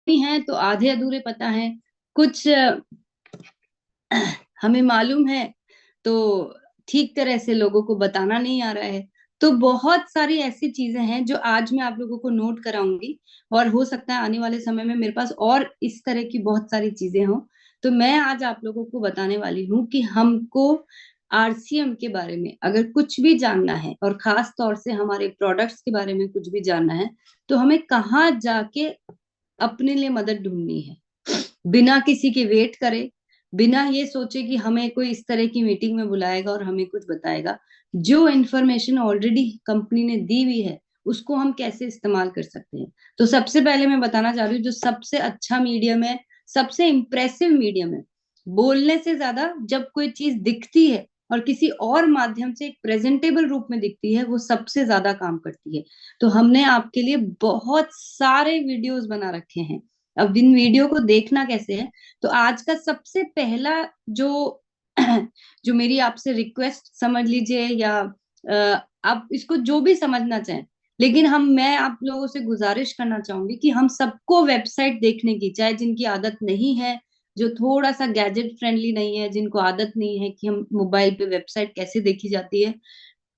भी हैं तो आधे अधूरे पता है, कुछ हमें मालूम है तो ठीक तरह से लोगों को बताना नहीं आ रहा है। तो बहुत सारी ऐसी चीजें हैं जो आज मैं आप लोगों को नोट कराऊंगी, और हो सकता है आने वाले समय में मेरे पास और इस तरह की बहुत सारी चीजें हों। तो मैं आज आप लोगों को बताने वाली हूँ कि हमको आरसीएम के बारे में अगर कुछ भी जानना है, और खास तौर से हमारे प्रोडक्ट्स के बारे में कुछ भी जानना है, तो हमें कहाँ जाके अपने लिए मदद ढूंढनी है, बिना किसी के वेट करे, बिना ये सोचे कि हमें कोई इस तरह की मीटिंग में बुलाएगा और हमें कुछ बताएगा। जो इन्फॉर्मेशन ऑलरेडी कंपनी ने दी हुई है उसको हम कैसे इस्तेमाल कर सकते हैं। तो सबसे पहले मैं बताना चाह रही हूँ जो सबसे अच्छा मीडियम है, सबसे इम्प्रेसिव मीडियम है, बोलने से ज्यादा जब कोई चीज दिखती है और किसी और माध्यम से एक प्रेजेंटेबल रूप में दिखती है, वो सबसे ज्यादा काम करती है। तो हमने आपके लिए बहुत सारे वीडियोस बना रखे हैं। अब इन वीडियो को देखना कैसे है, तो आज का सबसे पहला जो जो मेरी आपसे रिक्वेस्ट समझ लीजिए, या आप इसको जो भी समझना चाहें, लेकिन मैं आप लोगों से गुजारिश करना चाहूंगी कि हम सबको वेबसाइट देखने की, चाहे जिनकी आदत नहीं है, जो थोड़ा सा गैजेट फ्रेंडली नहीं है, जिनको आदत नहीं है कि हम मोबाइल पे वेबसाइट कैसे देखी जाती है,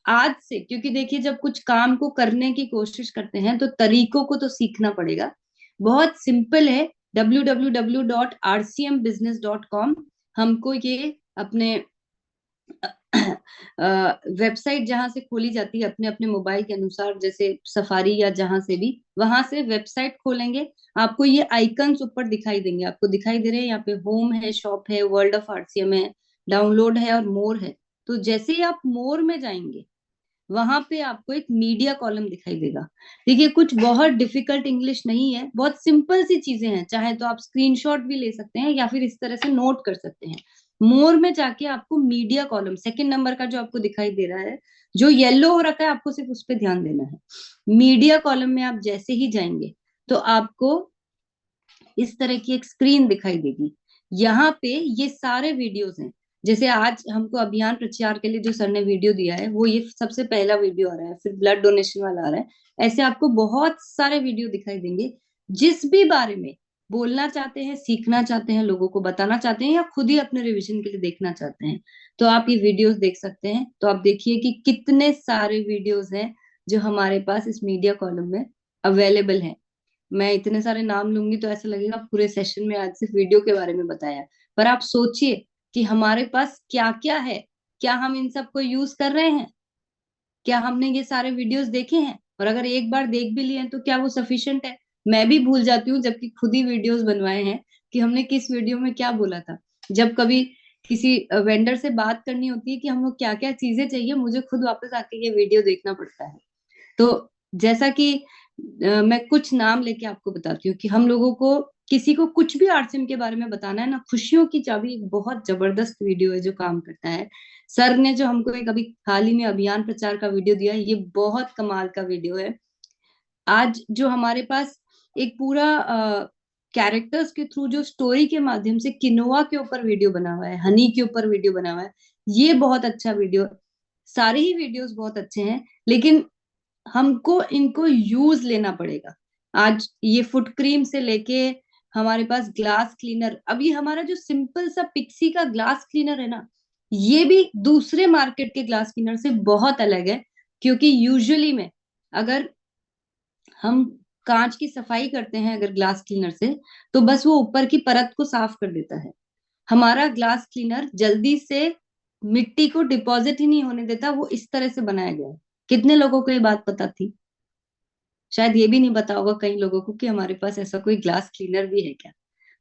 आज से, क्योंकि देखिए जब कुछ काम को करने की कोशिश करते हैं तो तरीकों को तो सीखना पड़ेगा। बहुत सिंपल है, www.rcmbusiness.com। हमको ये अपने वेबसाइट जहां से खोली जाती है अपने अपने मोबाइल के अनुसार, जैसे सफारी या जहां से भी, वहां से वेबसाइट खोलेंगे, आपको ये आइकन्स ऊपर दिखाई देंगे, आपको दिखाई दे रहे हैं यहाँ पे, होम है, शॉप है, वर्ल्ड ऑफ आरसीएम है, डाउनलोड है और मोर है। तो जैसे ही आप मोर में जाएंगे, वहां पे आपको एक मीडिया कॉलम दिखाई देगा। देखिए कुछ बहुत डिफिकल्ट इंग्लिश नहीं है, बहुत सिंपल सी चीजें हैं, चाहे तो आप स्क्रीनशॉट भी ले सकते हैं या फिर इस तरह से नोट कर सकते हैं। मोर में जाके आपको मीडिया कॉलम सेकंड नंबर का जो आपको दिखाई दे रहा है, जो येलो हो रखा है, आपको सिर्फ उस पर ध्यान देना है। मीडिया कॉलम में आप जैसे ही जाएंगे तो आपको इस तरह की एक स्क्रीन दिखाई देगी। यहाँ पे ये सारे वीडियोस हैं। जैसे आज हमको अभियान प्रचार के लिए जो सर ने वीडियो दिया है, वो ये सबसे पहला वीडियो आ रहा है, फिर ब्लड डोनेशन वाला आ रहा है, ऐसे आपको बहुत सारे वीडियो दिखाई देंगे। जिस भी बारे में बोलना चाहते हैं, सीखना चाहते हैं, लोगों को बताना चाहते हैं, या खुद ही अपने रिवीजन के लिए देखना चाहते हैं, तो आप ये वीडियोस देख सकते हैं। तो आप देखिए कि कितने सारे वीडियोस हैं जो हमारे पास इस मीडिया कॉलम में अवेलेबल हैं। मैं इतने सारे नाम लूंगी तो ऐसा लगेगा पूरे सेशन में आज सिर्फ वीडियो के बारे में बताया। पर आप सोचिए कि हमारे पास क्या क्या है, क्या हम इन सब को यूज कर रहे हैं, क्या हमने ये सारे वीडियोस देखे हैं, और अगर एक बार देख भी लिए हैं तो क्या वो सफिशिएंट है। मैं भी भूल जाती हूँ, जबकि खुद ही वीडियोस बनवाए हैं, कि हमने किस वीडियो में क्या बोला था। जब कभी किसी वेंडर से बात करनी होती है कि हमको क्या क्या चीजें चाहिए, मुझे खुद वापस आके ये वीडियो देखना पड़ता है। तो जैसा कि मैं कुछ नाम लेके आपको बताती हूँ कि हम लोगों को किसी को कुछ भी आरसीएम के बारे में बताना है ना, खुशियों की चाबी एक बहुत जबरदस्त वीडियो है जो काम करता है। सर ने जो हमको एक अभी हाल ही में अभियान प्रचार का वीडियो दिया है, ये बहुत कमाल का वीडियो है। आज जो हमारे पास एक पूरा कैरेक्टर्स के थ्रू जो स्टोरी के माध्यम से किनोआ के ऊपर वीडियो बना हुआ है, हनी के ऊपर वीडियो बना हुआ है, ये बहुत अच्छा वीडियो। सारे ही वीडियोस बहुत अच्छे हैं, लेकिन हमको इनको यूज लेना पड़ेगा। आज ये फुट क्रीम से लेके हमारे पास ग्लास क्लीनर, अब ये हमारा जो सिंपल सा पिक्सी का ग्लास क्लीनर है ना, ये भी दूसरे मार्केट के ग्लास क्लीनर से बहुत अलग है। क्योंकि यूजुअली में अगर हम कांच की सफाई करते हैं अगर ग्लास क्लीनर से, तो बस वो ऊपर की परत को साफ कर देता है। हमारा ग्लास क्लीनर जल्दी से मिट्टी को डिपॉजिट ही नहीं होने देता, वो इस तरह से बनाया गया है। कितने लोगों को ये बात पता थी? शायद ये भी नहीं पता होगा कई लोगों को कि हमारे पास ऐसा कोई ग्लास क्लीनर भी है क्या।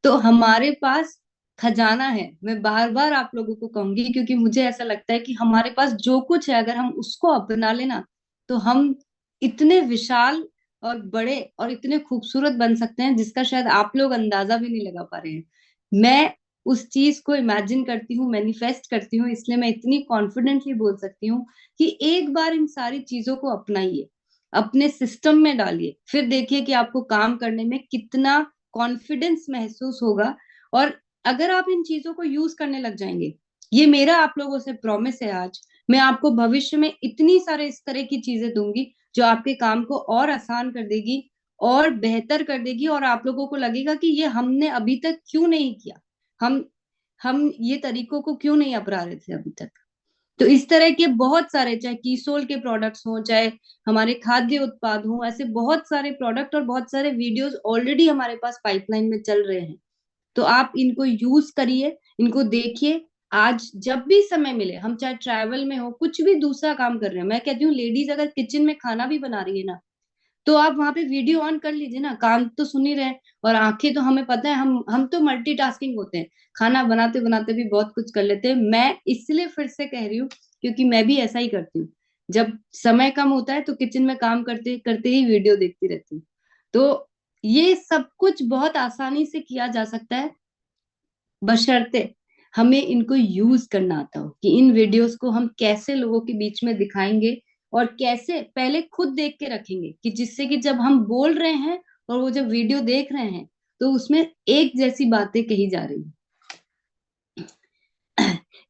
तो हमारे पास खजाना है, मैं बार बार आप लोगों को कहूंगी, क्योंकि मुझे ऐसा लगता है कि हमारे पास जो कुछ है अगर हम उसको अपना लेना, तो हम इतने विशाल और बड़े और इतने खूबसूरत बन सकते हैं जिसका शायद आप लोग अंदाजा भी नहीं लगा पा रहे हैं। मैं उस चीज को इमेजिन करती हूँ, मैनिफेस्ट करती हूँ, इसलिए मैं इतनी कॉन्फिडेंटली बोल सकती हूँ कि एक बार इन सारी चीजों को अपनाइए, अपने सिस्टम में डालिए, फिर देखिए कि आपको काम करने में कितना कॉन्फिडेंस महसूस होगा। और अगर आप इन चीजों को यूज करने लग जाएंगे, ये मेरा आप लोगों से प्रॉमिस है, आज मैं आपको भविष्य में इतनी सारे इस तरह की चीजें दूंगी जो आपके काम को और आसान कर देगी, और बेहतर कर देगी, और आप लोगों को लगेगा कि ये हमने अभी तक क्यों नहीं किया, हम हम ये तरीकों को क्यों नहीं अपना रहे थे अभी तक। तो इस तरह के बहुत सारे, चाहे कीसोल के प्रोडक्ट्स हों, चाहे हमारे खाद्य उत्पाद हों, ऐसे बहुत सारे प्रोडक्ट और बहुत सारे वीडियोस ऑलरेडी हमारे पास पाइपलाइन में चल रहे हैं। तो आप इनको यूज करिए, इनको देखिए। आज जब भी समय मिले, हम चाहे ट्रैवल में हो, कुछ भी दूसरा काम कर रहे हैं, मैं कहती हूँ लेडीज अगर किचन में खाना भी बना रही है ना, तो आप वहां पे वीडियो ऑन कर लीजिए ना, कान तो सुन ही रहे हैं और आंखें तो, हमें पता है हम तो मल्टीटास्किंग होते हैं, खाना बनाते बनाते भी बहुत कुछ कर लेते हैं। मैं इसलिए फिर से कह रही हूँ क्योंकि मैं भी ऐसा ही करती हूँ, जब समय कम होता है तो किचन में काम करते करते ही वीडियो देखती रहती हूँ। तो ये सब कुछ बहुत आसानी से किया जा सकता है, बशर्ते हमें इनको यूज करना आता हो, कि इन वीडियोस को हम कैसे लोगों के बीच में दिखाएंगे और कैसे पहले खुद देख के रखेंगे, कि जिससे कि जब हम बोल रहे हैं और वो जब वीडियो देख रहे हैं तो उसमें एक जैसी बातें कही जा रही हैं।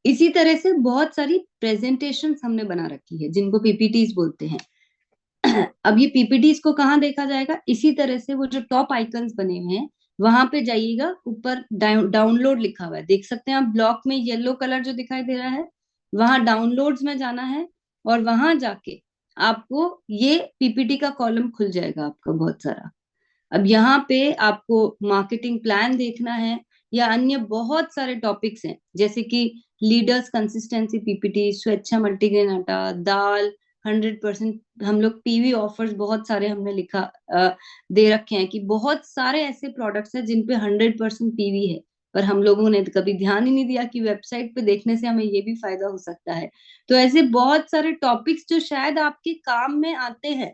इसी तरह से बहुत सारी प्रेजेंटेशंस हमने बना रखी है जिनको पीपीटीज बोलते हैं। अब ये पीपीटीज को कहाँ देखा जाएगा, इसी तरह से वो जो टॉप आइकन्स बने हुए हैं वहां पे जाइएगा, ऊपर डाउनलोड लिखा हुआ है, देख सकते हैं आप, ब्लॉक में येलो कलर जो दिखाई दे रहा है, वहां डाउनलोड्स में जाना है, और वहां जाके आपको ये पीपीटी का कॉलम खुल जाएगा आपका बहुत सारा। अब यहाँ पे आपको मार्केटिंग प्लान देखना है, या अन्य बहुत सारे टॉपिक्स हैं, जैसे कि लीडर्स कंसिस्टेंसी पीपीटी, स्वेच्छा मल्टीग्रेन आटा, दाल 100%, हम लोग पीवी ऑफर्स बहुत सारे हमने लिखा दे रखे हैं, कि बहुत सारे ऐसे प्रोडक्ट्स हैं जिन पे 100% पीवी है, पर हम लोगों ने कभी ध्यान ही नहीं दिया कि वेबसाइट पे देखने से हमें ये भी फायदा हो सकता है। तो ऐसे बहुत सारे टॉपिक्स जो शायद आपके काम में आते हैं,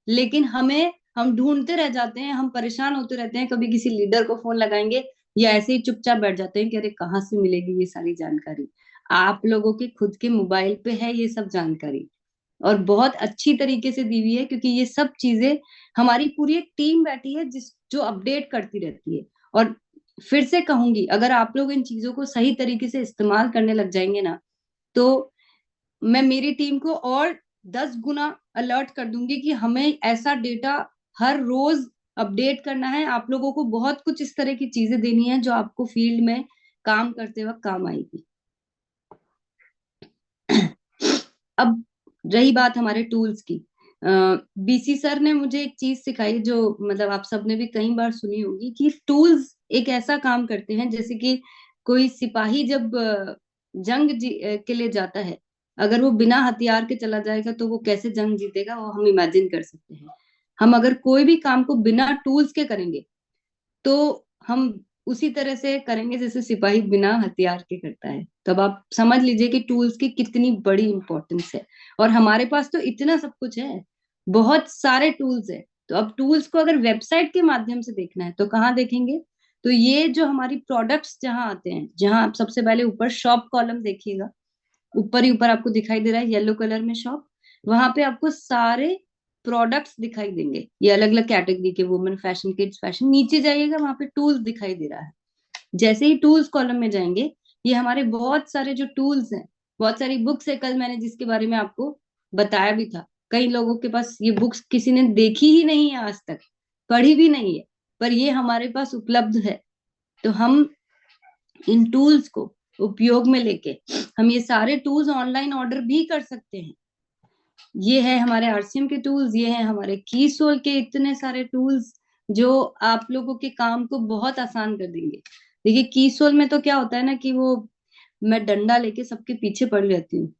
लेकिन हम ढूंढते रह जाते हैं, हम परेशान होते रहते हैं, कभी किसी लीडर को फोन लगाएंगे या ऐसे ही चुपचाप बैठ जाते हैं कि अरे कहाँ से मिलेगी ये सारी जानकारी। आप लोगों के खुद के मोबाइल पे है ये सब जानकारी, और बहुत अच्छी तरीके से दी हुई है, क्योंकि ये सब चीजें हमारी पूरी एक टीम बैठी है जिस जो अपडेट करती रहती है। और फिर से कहूंगी, अगर आप लोग इन चीजों को सही तरीके से इस्तेमाल करने लग जाएंगे ना, तो मैं मेरी टीम को और 10 गुना अलर्ट कर दूंगी कि हमें ऐसा डेटा हर रोज अपडेट करना है। आप लोगों को बहुत कुछ इस तरह की चीजें देनी है जो आपको फील्ड में काम करते वक्त काम आएगी। अब रही बात हमारे टूल्स की, बीसी सर ने मुझे एक चीज सिखाई जो मतलब आप सबने भी कई बार सुनी होगी, कि टूल्स एक ऐसा काम करते हैं जैसे कि कोई सिपाही जब के लिए जाता है, अगर वो बिना हथियार के चला जाएगा तो वो कैसे जंग जीतेगा, वो हम इमेजिन कर सकते हैं। हम अगर कोई भी काम को बिना टूल्स के करेंगे तो हम उसी तरह से करेंगे जैसे सिपाही बिना हथियार के करता है। तब आप समझ लीजिए कि टूल्स की कितनी बड़ी इंपॉर्टेंस है, और हमारे पास तो इतना सब कुछ है, बहुत सारे टूल्स है। तो अब टूल्स को अगर वेबसाइट के माध्यम से देखना है तो कहाँ देखेंगे, तो ये जो हमारी प्रोडक्ट्स जहाँ आते हैं, जहाँ आप सबसे पहले ऊपर शॉप कॉलम देखिएगा, ऊपर ही ऊपर आपको दिखाई दे रहा है येलो कलर में शॉप, वहां पे आपको सारे प्रोडक्ट्स दिखाई देंगे, ये अलग अलग कैटेगरी के, वुमेन फैशन, किड्स फैशन। नीचे जाइएगा वहां पे टूल्स दिखाई दे रहा है, जैसे ही टूल्स कॉलम में जाएंगे, ये हमारे बहुत सारे जो टूल्स हैं, बहुत सारी बुक्स है, कल मैंने जिसके बारे में आपको बताया भी था, कई लोगों के पास ये बुक्स किसी ने देखी ही नहीं है आज तक, पढ़ी भी नहीं है, पर ये हमारे पास उपलब्ध है। तो हम इन टूल्स को उपयोग में लेके हम ये सारे टूल्स ऑनलाइन ऑर्डर भी कर सकते हैं। ये है हमारे आरसीएम के टूल्स, ये है हमारे कीसोल के इतने सारे टूल्स जो आप लोगों के काम को बहुत आसान कर देंगे। देखिए कीसोल में तो क्या होता है ना, कि वो मैं डंडा लेके सबके पीछे पड़ रहती हूँ,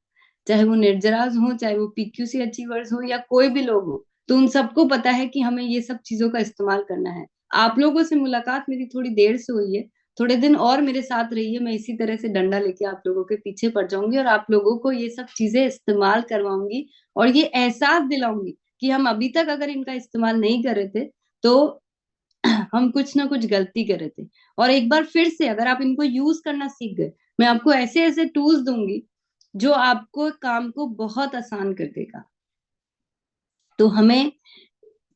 चाहे वो निर्जराज हो, चाहे वो पीक्यूसी अचीवर्स हो, या कोई भी लोग हो, तो उन सबको पता है कि हमें ये सब चीजों का इस्तेमाल करना है। आप लोगों से मुलाकात मेरी थोड़ी देर से हुई है, थोड़े दिन और मेरे साथ रहिए, मैं इसी तरह से डंडा लेके आप लोगों के पीछे पड़ जाऊंगी और आप लोगों को ये सब चीजें इस्तेमाल करवाऊंगी, और ये एहसास दिलाऊंगी कि हम अभी तक अगर इनका इस्तेमाल नहीं कर रहे थे तो हम कुछ ना कुछ गलती कर रहे थे। और एक बार फिर से अगर आप इनको यूज करना सीख गए, मैं आपको ऐसे ऐसे टूल्स दूंगी जो आपको काम को बहुत आसान कर देगा। तो हमें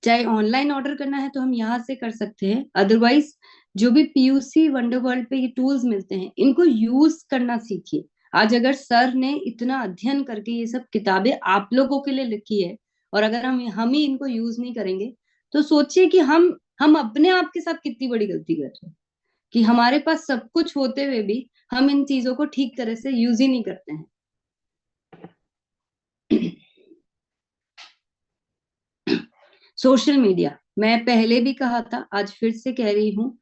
चाहे ऑनलाइन ऑर्डर करना है तो हम यहाँ से कर सकते हैं, अदरवाइज जो भी पीयूसी वंडरवर्ल्ड पे ये टूल्स मिलते हैं इनको यूज करना सीखिए। आज अगर सर ने इतना अध्ययन करके ये सब किताबें आप लोगों के लिए लिखी है, और अगर हम ही इनको यूज नहीं करेंगे तो सोचिए कि हम अपने आप के साथ कितनी बड़ी गलती कर रहे हैं कि हमारे पास सब कुछ होते हुए भी हम इन चीजों को ठीक तरह से यूज ही नहीं करते हैं। सोशल मीडिया, मैं पहले भी कहा था, आज फिर से कह रही हूँ,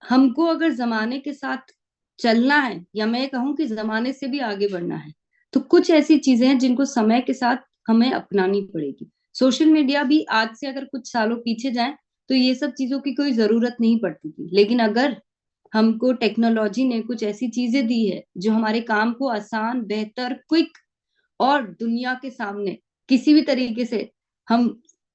हमको अगर जमाने के साथ चलना है, या मैं कहूँ कि जमाने से भी आगे बढ़ना है, तो कुछ ऐसी चीजें हैं जिनको समय के साथ हमें अपनानी पड़ेगी। सोशल मीडिया भी आज से अगर कुछ सालों पीछे जाए तो ये सब चीजों की कोई जरूरत नहीं पड़ती थी, लेकिन अगर हमको टेक्नोलॉजी ने कुछ ऐसी चीजें दी है जो हमारे काम को आसान, बेहतर, क्विक और दुनिया के सामने किसी भी तरीके से हम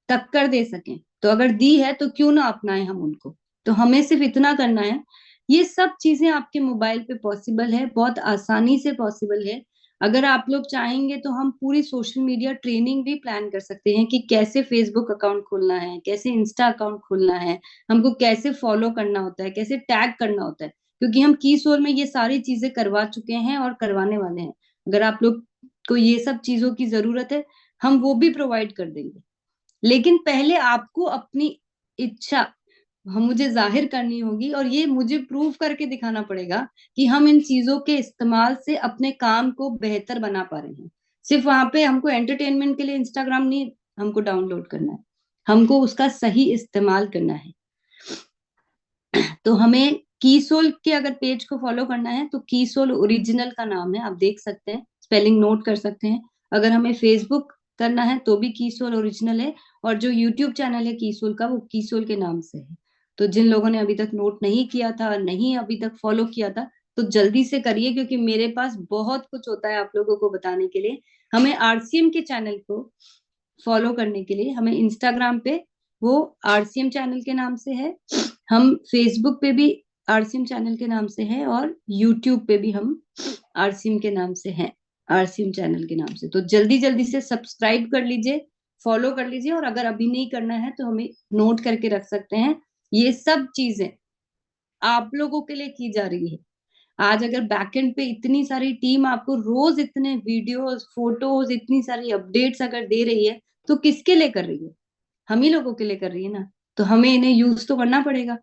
टक्कर दे सकें, तो अगर दी है तो क्यों ना अपनाएं हम उनको। तो हमें सिर्फ इतना करना है, ये सब चीजें आपके मोबाइल पे पॉसिबल है, बहुत आसानी से पॉसिबल है। अगर आप लोग चाहेंगे तो हम पूरी सोशल मीडिया ट्रेनिंग भी प्लान कर सकते हैं कि कैसे फेसबुक अकाउंट खोलना है, कैसे इंस्टा अकाउंट खोलना है, हमको कैसे फॉलो करना होता है, कैसे टैग करना होता है, क्योंकि हम कीसोल में ये सारी चीजें करवा चुके हैं और करवाने वाले हैं। अगर आप लोग को ये सब चीजों की जरूरत है, हम वो भी प्रोवाइड कर देंगे। लेकिन पहले आपको अपनी इच्छा हम मुझे जाहिर करनी होगी, और ये मुझे प्रूव करके दिखाना पड़ेगा कि हम इन चीजों के इस्तेमाल से अपने काम को बेहतर बना पा रहे हैं। सिर्फ वहां पे हमको एंटरटेनमेंट के लिए इंस्टाग्राम नहीं हमको डाउनलोड करना है, हमको उसका सही इस्तेमाल करना है। तो हमें कीसोल के अगर पेज को फॉलो करना है तो कीसोल ओरिजिनल का नाम है, आप देख सकते हैं, स्पेलिंग नोट कर सकते हैं। अगर हमें फेसबुक करना है तो भी कीसोल ओरिजिनल है, और जो यूट्यूब चैनल है कीसोल का, वो कीसोल के नाम से है। तो जिन लोगों ने अभी तक नोट नहीं किया था, नहीं अभी तक फॉलो किया था, तो जल्दी से करिए, क्योंकि मेरे पास बहुत कुछ होता है आप लोगों को बताने के लिए। हमें आरसीएम के चैनल को फॉलो करने के लिए हमें इंस्टाग्राम पे वो आरसीएम चैनल के नाम से है, हम फेसबुक पे भी आरसीएम चैनल के नाम से है, और यूट्यूब पे भी हम आरसीएम के नाम से हैं, आरसीएम चैनल के नाम से। तो जल्दी जल्दी से सब्सक्राइब कर लीजिए, फॉलो कर लीजिए, और अगर अभी नहीं करना है तो हमें नोट करके रख सकते हैं। ये सब चीजें आप लोगों के लिए की जा रही है। आज अगर बैकएंड पे इतनी सारी टीम आपको रोज इतने वीडियोस, फोटोज, इतनी सारी अपडेट्स अगर दे रही है, तो किसके लिए कर रही है? हम ही लोगों के लिए कर रही है ना, तो हमें इन्हें यूज तो करना पड़ेगा।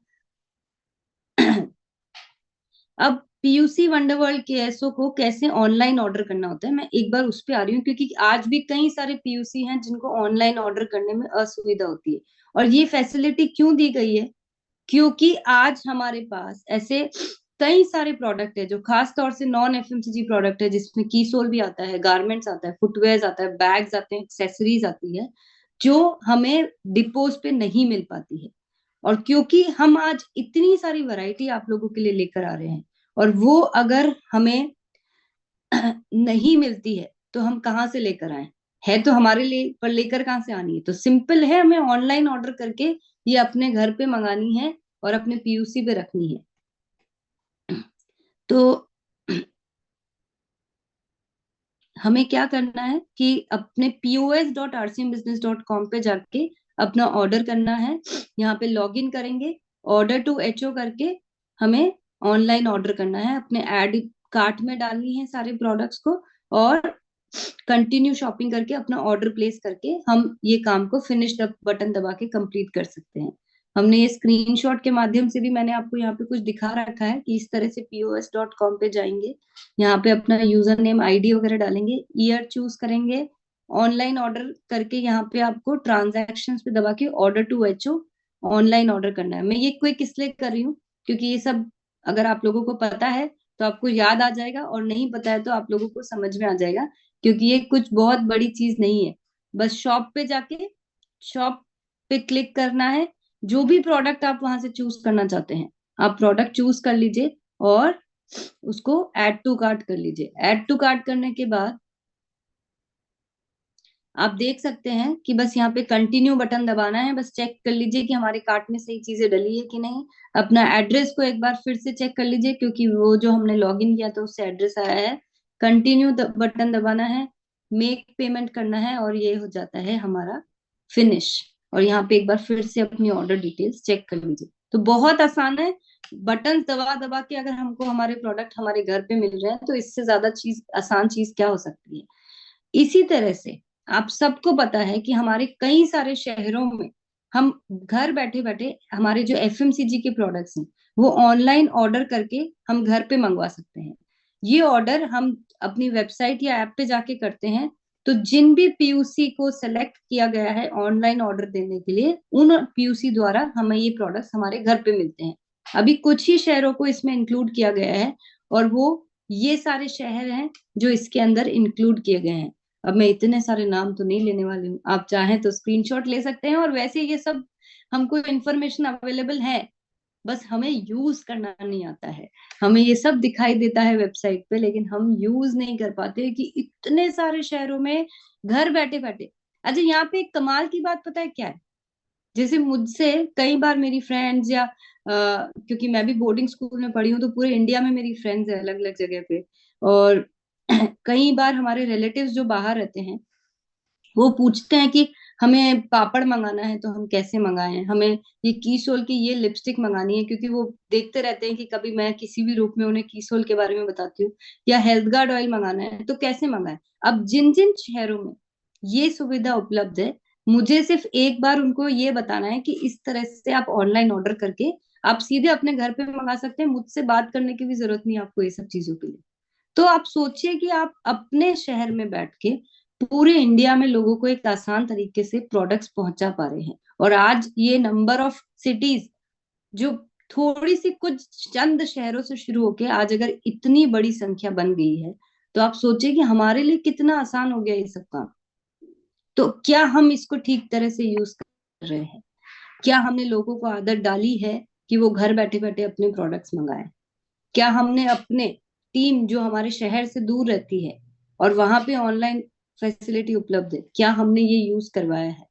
अब पीयूसी वंडरवर्ल्ड केएसओ को कैसे ऑनलाइन ऑर्डर करना होता है, मैं एक बार उस पे आ रही हूँ, क्योंकि आज भी कई सारे पीयूसी हैं जिनको ऑनलाइन ऑर्डर करने में असुविधा होती है। और ये फैसिलिटी क्यों दी गई है? क्योंकि आज हमारे पास ऐसे कई सारे प्रोडक्ट है जो खास तौर से नॉन एफएमसीजी प्रोडक्ट है, जिसमें कीसोल भी आता है, गारमेंट्स आता है, फुटवेयर आता है, बैग्स आते हैं, एक्सेसरीज आती है, जो हमें डिपोज पे नहीं मिल पाती है। और क्योंकि हम आज इतनी सारी वैरायटी आप लोगों के लिए लेकर आ रहे हैं, और वो अगर हमें नहीं मिलती है तो हम कहाँ से लेकर आए? है तो हमारे लिए, पर लेकर कहाँ से आनी है? तो सिंपल है, हमें ऑनलाइन ऑर्डर करके ये अपने घर पे मंगानी है और अपने पीयूसी पे रखनी है। तो हमें क्या करना है कि अपने pos.rcmbusiness.com पे जाके अपना ऑर्डर करना है। यहाँ पे लॉग इन करेंगे, ऑर्डर टू एचओ करके हमें ऑनलाइन ऑर्डर करना है, अपने ऐड कार्ट में डालनी है सारे प्रोडक्ट्स को, और कंटिन्यू शॉपिंग करके अपना ऑर्डर प्लेस करके हम ये काम को फिनिश बटन दबा के कंप्लीट कर सकते हैं। हमने ये स्क्रीनशॉट के माध्यम से भी मैंने आपको यहाँ पे कुछ दिखा रखा है कि इस तरह से pos.com पे जाएंगे, यहाँ पे अपना यूजर नेम, आईडी वगैरह डालेंगे, ईयर चूज करेंगे, ऑनलाइन ऑर्डर करके यहाँ पे आपको ट्रांजैक्शंस पे दबा के order to HO online order करना है। मैं ये क्विक इसलिए कर रही हूँ क्योंकि ये सब अगर आप लोगों को पता है तो आपको याद आ जाएगा, और नहीं पता है तो आप लोगों को समझ में आ जाएगा, क्योंकि ये कुछ बहुत बड़ी चीज नहीं है। बस शॉप पे जाके शॉप पे क्लिक करना है, जो भी प्रोडक्ट आप वहां से चूज करना चाहते हैं आप प्रोडक्ट चूज कर लीजिए, और उसको ऐड टू कार्ट कर लीजिए। ऐड टू कार्ट करने के बाद आप देख सकते हैं कि बस यहाँ पे कंटिन्यू बटन दबाना है, बस चेक कर लीजिए कि हमारे कार्ट में सही चीजें डली है कि नहीं। अपना एड्रेस को एक बार फिर से चेक कर लीजिए, क्योंकि वो जो हमने लॉगिन किया था उससे एड्रेस आया है। कंटिन्यू बटन दबाना है, मेक पेमेंट करना है, और ये हो जाता है हमारा फिनिश। और यहाँ पे एक बार फिर से अपनी ऑर्डर डिटेल्स चेक कर लीजिए। तो बहुत आसान है, बटन दबा दबा के अगर हमको हमारे प्रोडक्ट हमारे घर पे मिल रहे हैं, तो इससे ज्यादा चीज, आसान चीज क्या हो सकती है? इसी तरह से आप सबको पता है कि हमारे कई सारे शहरों में हम घर बैठे बैठे हमारे जो एफएमसीजी के प्रोडक्ट्स हैं वो ऑनलाइन ऑर्डर करके हम घर पे मंगवा सकते हैं। ये ऑर्डर हम अपनी वेबसाइट या ऐप पे जाके करते हैं। तो जिन भी पीयूसी को सेलेक्ट किया गया है ऑनलाइन ऑर्डर देने के लिए, उन पीयूसी द्वारा हमें ये प्रोडक्ट्स हमारे घर पे मिलते हैं। अभी कुछ ही शहरों को इसमें इंक्लूड किया गया है, और वो ये सारे शहर हैं जो इसके अंदर इंक्लूड किए गए हैं। अब मैं इतने सारे नाम तो नहीं लेने वाली हूँ, आप चाहें तो स्क्रीनशॉट ले सकते हैं। और वैसे ये सब हमको इन्फॉर्मेशन अवेलेबल है, बस हमें यूज करना नहीं आता है। हमें ये सब दिखाई देता है वेबसाइट पे, लेकिन हम यूज नहीं कर पाते कि इतने सारे शहरों में घर बैठे बैठे। अच्छा, यहाँ पे एक कमाल की बात पता है क्या है? जैसे मुझसे कई बार मेरी फ्रेंड्स या क्योंकि मैं भी बोर्डिंग स्कूल में पढ़ी हूँ, तो पूरे इंडिया में मेरी फ्रेंड्स है अलग अलग जगह पे। और कई बार हमारे रिलेटिव्स जो बाहर रहते हैं वो पूछते हैं कि हमें पापड़ मंगाना है तो हम कैसे मंगाएं, हमें ये कीसोल की ये लिपस्टिक मंगानी है, क्योंकि वो देखते रहते हैं कि कभी मैं किसी भी रूप में उन्हें कीसोल के बारे में बताती हूँ, या हेल्थ गार्ड ऑयल मंगाना है तो कैसे मंगाएं। अब जिन जिन शहरों में ये सुविधा उपलब्ध है, मुझे सिर्फ एक बार उनको ये बताना है कि इस तरह से आप ऑनलाइन ऑर्डर करके आप सीधे अपने घर पे मंगा सकते हैं। मुझसे बात करने की भी जरूरत नहीं है आपको ये सब चीजों के लिए। तो आप सोचिए कि आप अपने शहर में बैठ के पूरे इंडिया में लोगों को एक आसान तरीके से प्रोडक्ट्स पहुंचा पा रहे हैं। और आज ये नंबर ऑफ सिटीज जो थोड़ी सी कुछ चंद शहरों से शुरू होके आज अगर इतनी बड़ी संख्या बन गई है, तो आप सोचिए कि हमारे लिए कितना आसान हो गया ये सब काम। तो क्या हम इसको ठीक तरह से यूज कर रहे हैं? क्या हमने लोगों को आदत डाली है कि वो घर बैठे बैठे अपने प्रोडक्ट्स मंगाएं? क्या हमने अपने टीम जो हमारे शहर से दूर रहती है और वहां पे ऑनलाइन फैसिलिटी उपलब्ध है, क्या हमने ये यूज करवाया है?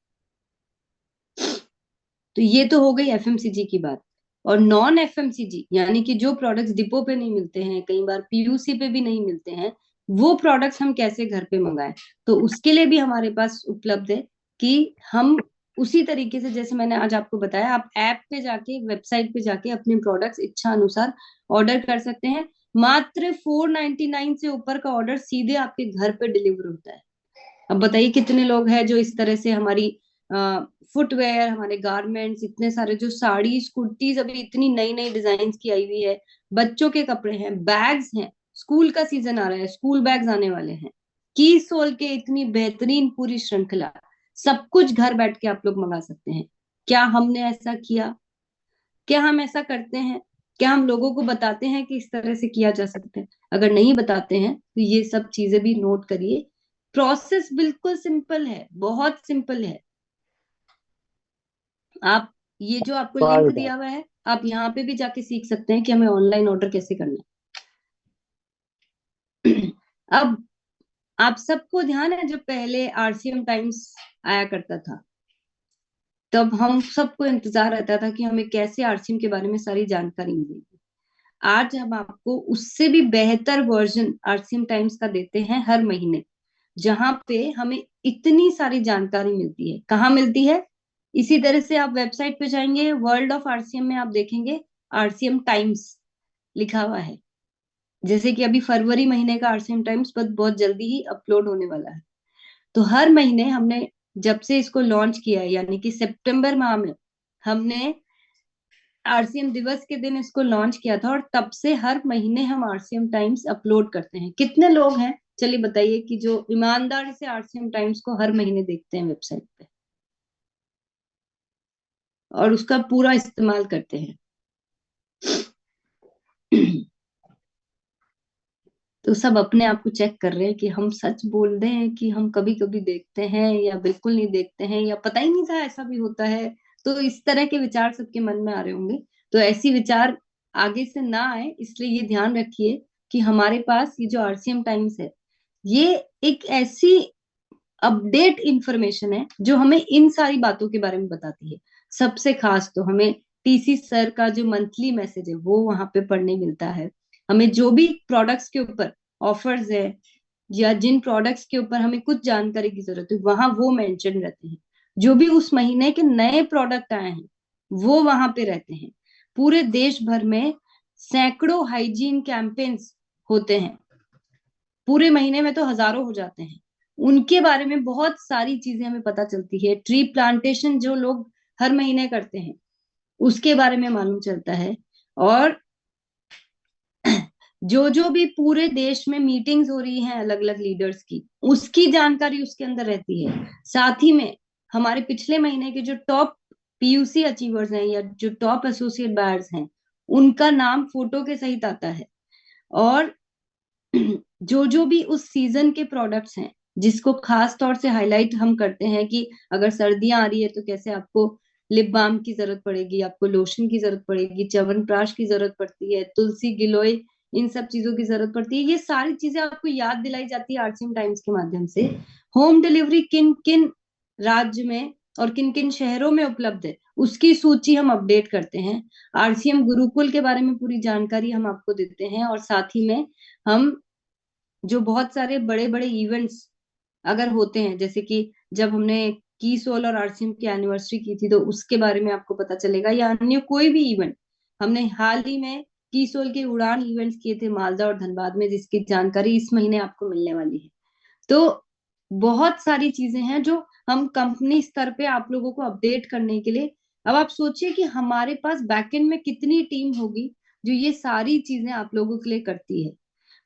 तो ये तो हो गई एफएमसीजी की बात। और नॉन एफएमसीजी यानी कि जो प्रोडक्ट्स डिपो पे नहीं मिलते हैं, कई बार पीयूसी पे भी नहीं मिलते हैं, वो प्रोडक्ट्स हम कैसे घर पे मंगाएं? तो उसके लिए भी हमारे पास उपलब्ध है कि हम उसी तरीके से जैसे मैंने आज आपको बताया, आप ऐप पे जाके वेबसाइट पे जाके अपने प्रोडक्ट्स इच्छा अनुसार ऑर्डर कर सकते हैं। मात्र 499 से ऊपर का ऑर्डर सीधे आपके घर पे डिलीवर होता है। अब बताइए कितने लोग हैं जो इस तरह से हमारी फुटवेयर, हमारे गारमेंट्स, इतने सारे जो साड़ीज कुर्तीज अभी इतनी नई नई डिजाइन की आई हुई है, बच्चों के कपड़े हैं, बैग्स हैं, स्कूल का सीजन आ रहा है, स्कूल बैग्स आने वाले हैं, की सोल के इतनी बेहतरीन पूरी श्रृंखला, सब कुछ घर बैठ के आप लोग मंगा सकते हैं। क्या हमने ऐसा किया? क्या हम ऐसा करते हैं? क्या हम लोगों को बताते हैं कि इस तरह से किया जा सकता है? अगर नहीं बताते हैं तो ये सब चीजें भी नोट करिए। प्रोसेस बिल्कुल सिंपल है, बहुत सिंपल है। आप ये जो आपको वाह लिंक बेटा। दिया हुआ है, आप यहाँ पे भी जाके सीख सकते हैं कि हमें ऑनलाइन ऑर्डर कैसे करना है। अब आप सबको ध्यान है, जब पहले आरसीएम टाइम्स आया करता था, तब हम सबको इंतजार रहता था कि हमें कैसे आरसीएम के बारे में सारी जानकारी मिलेगी। आज हम आपको उससे भी बेहतर वर्जन आरसीएम टाइम्स का देते हैं हर महीने, जहां पे हमें इतनी सारी जानकारी मिलती है। कहाँ मिलती है? इसी तरह से आप वेबसाइट पे जाएंगे, वर्ल्ड ऑफ आरसीएम में आप देखेंगे आरसीएम टाइम्स लिखा हुआ है। जैसे कि अभी फरवरी महीने का आरसीएम टाइम्स बहुत जल्दी ही अपलोड होने वाला है। तो हर महीने हमने, जब से इसको लॉन्च किया है यानी कि सितंबर माह में हमने आरसीएम दिवस के दिन इसको लॉन्च किया था, और तब से हर महीने हम आरसीएम टाइम्स अपलोड करते हैं। कितने लोग हैं चलिए बताइए कि जो ईमानदारी से आरसीएम टाइम्स को हर महीने देखते हैं वेबसाइट पे और उसका पूरा इस्तेमाल करते हैं? तो सब अपने आप को चेक कर रहे हैं कि हम सच बोल रहे हैं कि हम कभी कभी देखते हैं या बिल्कुल नहीं देखते हैं, या पता ही नहीं था ऐसा भी होता है। तो इस तरह के विचार सबके मन में आ रहे होंगे। तो ऐसी विचार आगे से ना आए, इसलिए ये ध्यान रखिए कि हमारे पास ये जो आरसीएम टाइम्स है, ये एक ऐसी अपडेट इंफॉर्मेशन है जो हमें इन सारी बातों के बारे में बताती है। सबसे खास तो हमें टीसी सर का जो मंथली मैसेज है वो वहां पे पढ़ने मिलता है। हमें जो भी प्रोडक्ट्स के ऊपर ऑफर्स है, या जिन प्रोडक्ट्स के ऊपर हमें कुछ जानकारी की जरूरत है, वहां वो मेंशन रहते हैं। जो भी उस महीने के नए प्रोडक्ट आए हैं वो वहां पे रहते हैं। पूरे देश भर में सैकड़ों हाइजीन कैंपेन्स होते हैं, पूरे महीने में तो हजारों हो जाते हैं। उनके बारे में बहुत सारी चीजें हमें पता चलती है। ट्री प्लांटेशन जो लोग हर महीने करते हैं, उसके बारे में मालूम चलता है। और जो जो भी पूरे देश में मीटिंग्स हो रही हैं अलग अलग लीडर्स की, उसकी जानकारी उसके अंदर रहती है। साथ ही में हमारे पिछले महीने के जो टॉप पीयूसी अचीवर्स हैं या जो टॉप एसोसिएट बायर्स हैं, उनका नाम फोटो के सहित आता है। और जो जो भी उस सीजन के प्रोडक्ट्स हैं, जिसको खास तौर से हाईलाइट हम करते हैं कि अगर सर्दियां आ रही है तो कैसे आपको लिप बाम की जरूरत पड़ेगी, आपको लोशन की जरूरत पड़ेगी, च्यवनप्राश की जरूरत पड़ती है, तुलसी गिलोय, इन सब चीजों की जरूरत पड़ती है। ये सारी चीजें आपको याद दिलाई जाती है आरसीएम टाइम्स के माध्यम से। होम डिलीवरी किन किन राज्य में और किन किन शहरों में उपलब्ध है, उसकी सूची हम अपडेट करते हैं। आरसीएम गुरुकुल के बारे में पूरी जानकारी हम आपको देते हैं। और साथ ही में हम जो बहुत सारे बड़े बड़े इवेंट्स अगर होते हैं, जैसे कि जब हमने की सोल और आरसीएम की एनिवर्सरी की थी, तो उसके बारे में आपको पता चलेगा, या अन्य कोई भी इवेंट। हमने हाल ही में की सोल के उड़ान इवेंट्स किए थे मालदा और धनबाद में, जिसकी जानकारी इस महीने आपको मिलने वाली है। तो बहुत सारी चीजें हैं जो हम कंपनी स्तर पे आप लोगों को अपडेट करने के लिए। अब आप सोचिए कि हमारे पास बैकएंड में कितनी टीम होगी जो ये सारी चीजें आप लोगों के लिए करती है।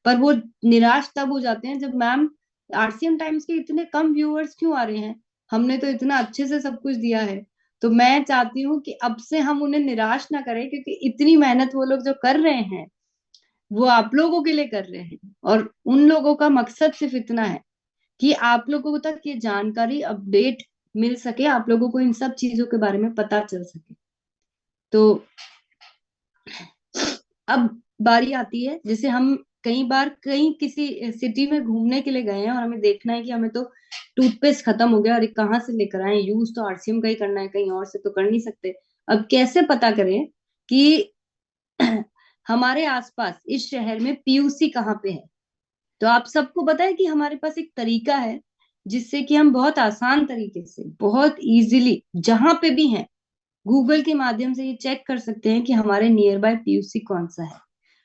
पर वो निराश तब हो जाते हैं जब, मैम आरसीएम टाइम्स के इतने कम व्यूअर्स क्यों आ रहे हैं, हमने तो इतना अच्छे से सब कुछ दिया है। तो मैं चाहती हूँ कि अब से हम उन्हें निराश ना करें, क्योंकि इतनी मेहनत वो लोग जो कर रहे हैं वो आप लोगों के लिए कर रहे हैं। और उन लोगों का मकसद सिर्फ इतना है कि आप लोगों तक ये जानकारी अपडेट मिल सके, आप लोगों को इन सब चीजों के बारे में पता चल सके। तो अब बारी आती है, जैसे हम कई बार कहीं किसी सिटी में घूमने के लिए गए हैं और हमें देखना है कि हमें तो टूथपेस्ट खत्म हो गया और ये कहाँ से लेकर आए, यूज तो आरसीएम का ही करना है, कहीं और से तो कर नहीं सकते। अब कैसे पता करें कि हमारे आसपास इस शहर में पीयूसी कहाँ पे है? तो आप सबको पता है कि हमारे पास एक तरीका है जिससे कि हम बहुत आसान तरीके से, बहुत इजीली, जहां पे भी हैं, गूगल के माध्यम से ये चेक कर सकते हैं कि हमारे नियर बाय पीयूसी कौन सा है।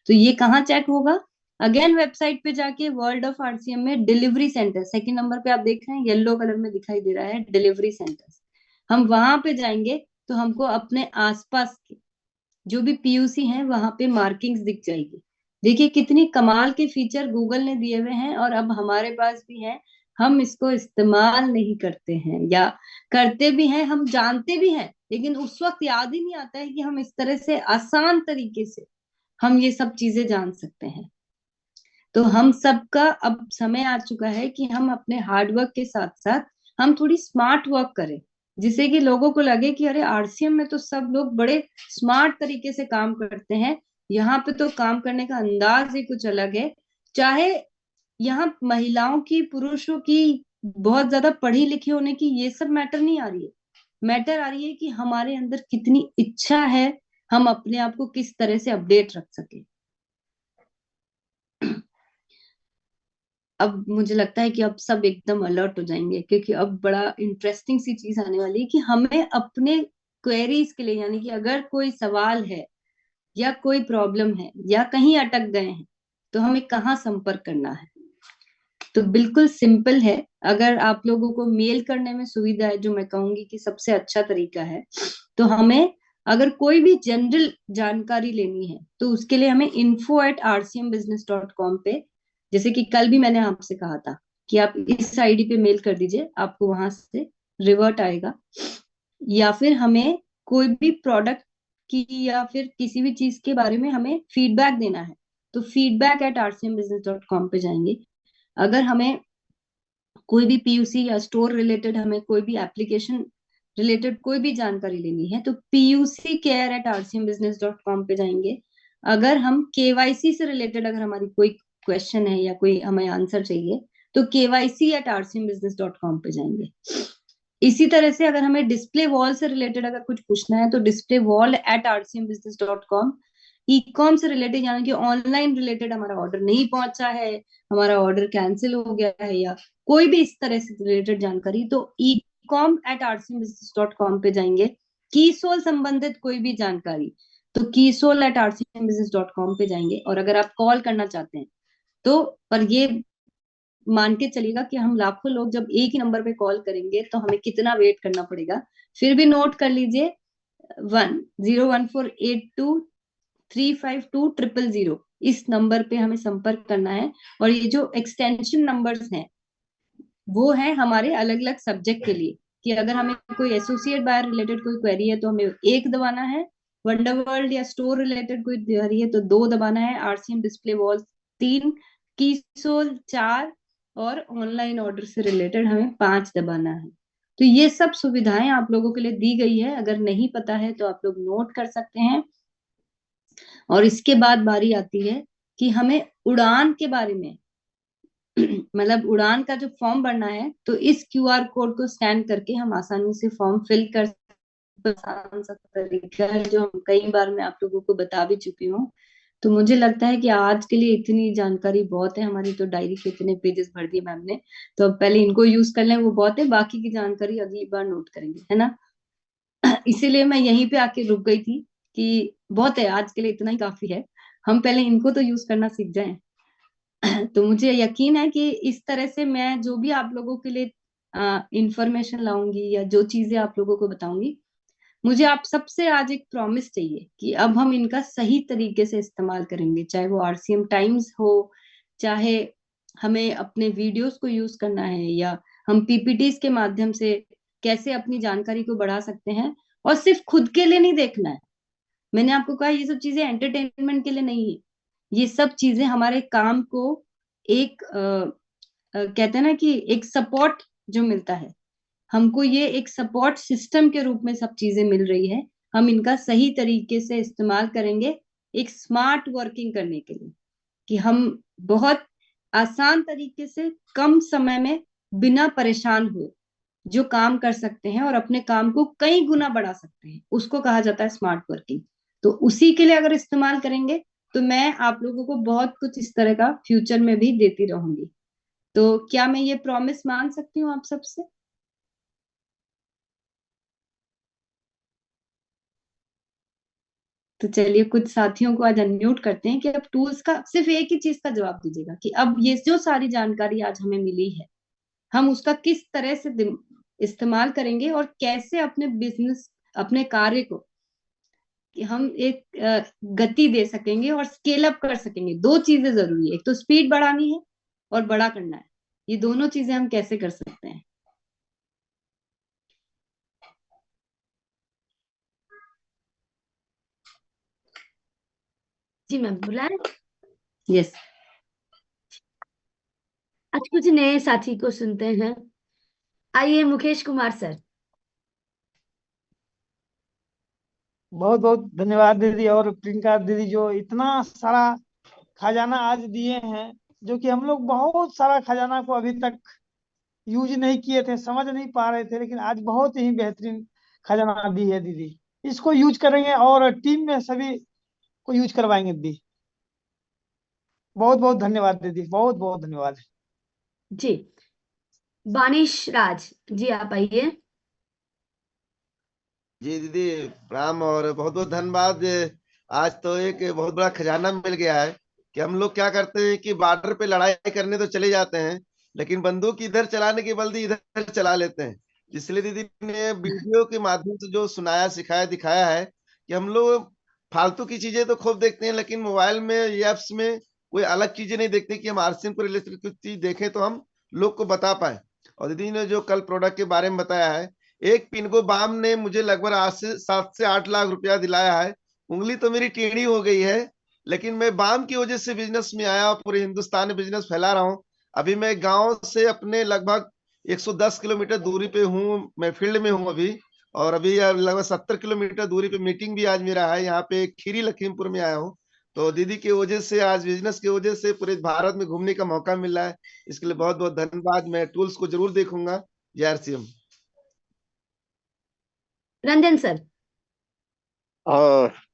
तो ये कहाँ चेक होगा? अगेन वेबसाइट पे जाके वर्ल्ड ऑफ आरसीएम में डिलीवरी सेंटर, सेकंड नंबर पे आप देख रहे हैं येलो कलर में दिखाई दे रहा है डिलीवरी सेंटर। हम वहां पे जाएंगे तो हमको अपने आसपास के जो भी पीयूसी हैं वहां पे मार्किंग्स दिख जाएगी। देखिए कितनी कमाल के फीचर गूगल ने दिए हुए हैं, और अब हमारे पास भी हैं। हम इसको इस्तेमाल नहीं करते हैं, या करते भी हैं, हम जानते भी हैं, लेकिन उस वक्त याद ही नहीं आता है कि हम इस तरह से आसान तरीके से हम ये सब चीजें जान सकते हैं। तो हम सबका अब समय आ चुका है कि हम अपने हार्डवर्क के साथ साथ हम थोड़ी स्मार्ट वर्क करें, जिससे कि लोगों को लगे कि अरे आरसीएम में तो सब लोग बड़े स्मार्ट तरीके से काम करते हैं, यहाँ पे तो काम करने का अंदाज ही कुछ अलग है। चाहे यहाँ महिलाओं की, पुरुषों की, बहुत ज्यादा पढ़ी लिखी होने की, ये सब मैटर नहीं आ रही है। मैटर आ रही है कि हमारे अंदर कितनी इच्छा है, हम अपने आप को किस तरह से अपडेट रख सके। अब मुझे लगता है कि अब सब एकदम अलर्ट हो जाएंगे, क्योंकि अब बड़ा इंटरेस्टिंग सी चीज आने वाली है कि हमें अपने क्वेरीज के लिए, यानी कि अगर कोई सवाल है या कोई प्रॉब्लम है या कहीं अटक गए हैं, तो हमें कहाँ संपर्क करना है। तो बिल्कुल सिंपल है। अगर आप लोगों को मेल करने में सुविधा है, जो मैं कहूंगी कि सबसे अच्छा तरीका है, तो हमें अगर कोई भी जनरल जानकारी लेनी है तो उसके लिए हमें info@rcmbusiness.com पे, जैसे कि कल भी मैंने आपसे कहा था कि आप इस आईडी पे मेल कर दीजिए, आपको वहां से रिवर्ट आएगा। या फिर हमें कोई भी प्रोडक्ट की या फिर किसी भी चीज के बारे में हमें फीडबैक देना है, तो feedback@rcmbusiness.com पे जाएंगे। अगर हमें कोई भी पीयूसी या स्टोर रिलेटेड, हमें कोई भी एप्लीकेशन रिलेटेड कोई भी जानकारी लेनी है, तो puccare@rcmbusiness.com पे जाएंगे। अगर हम केवाईसी से रिलेटेड, अगर हमारी कोई क्वेश्चन है या कोई हमें आंसर चाहिए, तो KYC@rcmbusiness.com पे जाएंगे। इसी तरह से अगर हमें डिस्प्ले वॉल से रिलेटेड अगर कुछ पूछना है, तो displaywall@rcmbusiness.com। ई कॉम से रिलेटेड, यानी कि ऑनलाइन रिलेटेड, हमारा ऑर्डर नहीं पहुंचा है, हमारा ऑर्डर कैंसिल हो गया है, या कोई भी इस तरह से रिलेटेड जानकारी, तो ecom@rcmbusiness.com पे जाएंगे। कीसोल संबंधित कोई भी जानकारी, तो कीसोल@rcmbusiness.com पे जाएंगे। और अगर आप कॉल करना चाहते हैं तो, पर ये मान के चलिएगा कि हम लाखों लोग जब एक ही नंबर पे कॉल करेंगे तो हमें कितना वेट करना पड़ेगा। फिर भी नोट कर लीजिए, 101482352000 इस नंबर पे हमें संपर्क करना है। और ये जो एक्सटेंशन नंबर्स हैं वो है हमारे अलग अलग सब्जेक्ट के लिए, कि अगर हमें कोई एसोसिएट बायर रिलेटेड कोई क्वेरी है तो हमें एक दबाना है, वंडरवर्ल्ड या स्टोर रिलेटेड कोई क्वेरी है तो दो दबाना है, आरसीएम डिस्प्ले वॉल्स तीन, कीसोल चार, और ऑनलाइन ऑर्डर से रिलेटेड हमें पांच दबाना है। तो ये सब सुविधाएं आप लोगों के लिए दी गई है, अगर नहीं पता है तो आप लोग नोट कर सकते हैं। और इसके बाद बारी आती है कि हमें उड़ान के बारे में मतलब उड़ान का जो फॉर्म भरना है, तो इस क्यूआर कोड को स्कैन करके हम आसानी से फॉर्म फिल कर, आसान सा तरीका है जो हम कई बार मैं आप लोगों को बता भी चुकी हूँ। तो मुझे लगता है कि आज के लिए इतनी जानकारी बहुत है, हमारी तो डायरी के इतने पेजेस भर दिए मैम ने, तो अब पहले इनको यूज कर लें, वो बहुत है, बाकी की जानकारी अगली बार नोट करेंगे, है ना। इसीलिए मैं यहीं पे आके रुक गई थी कि बहुत है आज के लिए, इतना ही काफी है, हम पहले इनको तो यूज करना सीख जाएं। तो मुझे यकीन है कि इस तरह से मैं जो भी आप लोगों के लिए इंफॉर्मेशन लाऊंगी या जो चीजें आप लोगों को बताऊंगी, मुझे आप सबसे आज एक प्रॉमिस चाहिए कि अब हम इनका सही तरीके से इस्तेमाल करेंगे, चाहे वो आरसीएम टाइम्स हो, चाहे हमें अपने वीडियोस को यूज करना है, या हम पीपीटीज के माध्यम से कैसे अपनी जानकारी को बढ़ा सकते हैं। और सिर्फ खुद के लिए नहीं देखना है, मैंने आपको कहा ये सब चीजें एंटरटेनमेंट के लिए नहीं है, ये सब चीजें हमारे काम को एक कहते हैं ना कि एक सपोर्ट जो मिलता है हमको, ये एक सपोर्ट सिस्टम के रूप में सब चीजें मिल रही है। हम इनका सही तरीके से इस्तेमाल करेंगे एक स्मार्ट वर्किंग करने के लिए, कि हम बहुत आसान तरीके से कम समय में बिना परेशान हुए जो काम कर सकते हैं और अपने काम को कई गुना बढ़ा सकते हैं, उसको कहा जाता है स्मार्ट वर्किंग। तो उसी के लिए अगर इस्तेमाल करेंगे तो मैं आप लोगों को बहुत कुछ इस तरह का फ्यूचर में भी देती रहूंगी। तो क्या मैं ये प्रॉमिस मान सकती हूँ आप सबसे? तो चलिए कुछ साथियों को आज अनम्यूट करते हैं कि अब टूल्स का सिर्फ एक ही चीज का जवाब दीजिएगा कि अब ये जो सारी जानकारी आज हमें मिली है, हम उसका किस तरह से इस्तेमाल करेंगे और कैसे अपने बिजनेस, अपने कार्य को कि हम एक गति दे सकेंगे और स्केल अप कर सकेंगे। दो चीजें जरूरी है, एक तो स्पीड बढ़ानी है और बड़ा करना है, ये दोनों चीजें हम कैसे कर सकते हैं? जी मैम, बुलाए। यस। आज कुछ नए साथी को सुनते हैं। आइए मुकेश कुमार सर। बहुत बहुत धन्यवाद दीदी और प्रियंका दीदी, जो इतना सारा खजाना आज दिए हैं, जो कि हम लोग बहुत सारा खजाना को अभी तक यूज नहीं किए थे, समझ नहीं पा रहे थे, लेकिन आज बहुत ही बेहतरीन खजाना दी है दीदी। इसको यूज करेंगे और टीम में सभी को यूज करवाएंगे दीदी। बहुत बहुत धन्यवाद दीदी, बहुत बहुत धन्यवाद। जी, बानिश राज जी, आप आइए। जी दीदी प्रणाम और बहुत बहुत धन्यवाद। आज तो एक बहुत बड़ा खजाना मिल गया है कि हम लोग क्या करते हैं कि बॉर्डर पे लड़ाई करने तो चले जाते हैं, लेकिन बंदूक इधर चलाने के बल्कि इधर चला लेते हैं। इसलिए दीदी ने वीडियो के माध्यम से जो सुनाया, सिखाया, दिखाया है कि हम लोग फालतू की चीजें तो खूब देखते हैं, लेकिन मोबाइल में ये ऐप्स में कोई अलग चीजें नहीं देखते कि हम आरसीएम को रिलेटेड कुछ चीज देखें तो हम लोग को बता पाए। और दीदी ने जो कल प्रोडक्ट के बारे में बताया है, एक पिनको बाम ने मुझे लगभग आज से 7 से 8 लाख रुपया दिलाया है। उंगली तो मेरी टेढ़ी हो गई है, लेकिन मैं बाम की वजह से बिजनेस में आया, पूरे हिंदुस्तान में बिजनेस फैला रहा हूँ। अभी मैं गांव से अपने लगभग 110 किलोमीटर दूरी पे हूँ, मैं फील्ड में हूँ अभी। और अभी लगभग 70 किलोमीटर दूरी पे मीटिंग भी आज मेरा है, यहाँ पे खीरी लखीमपुर में आया हूँ। तो दीदी की वजह से, आज बिजनेस की वजह से पूरे भारत में घूमने का मौका मिला है। इसके लिए बहुत बहुत धन्यवाद। मैं टूल्स को जरूर देखूंगा। जय आरसीएम। रंजन सर।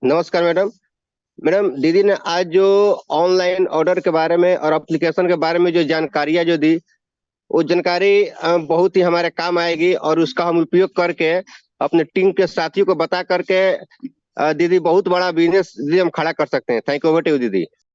नमस्कार मैडम। मैडम, दीदी ने आज जो ऑनलाइन ऑर्डर के बारे में और एप्लीकेशन के बारे में जो जानकारियां जो दी, वो जानकारी बहुत ही हमारे काम आएगी और उसका हम उपयोग करके अपने टीम के साथियों को बता करके दीदी बहुत बड़ा बिजनेस दीदी हम खड़ा कर सकते हैं। Thank you, over to you दीदी।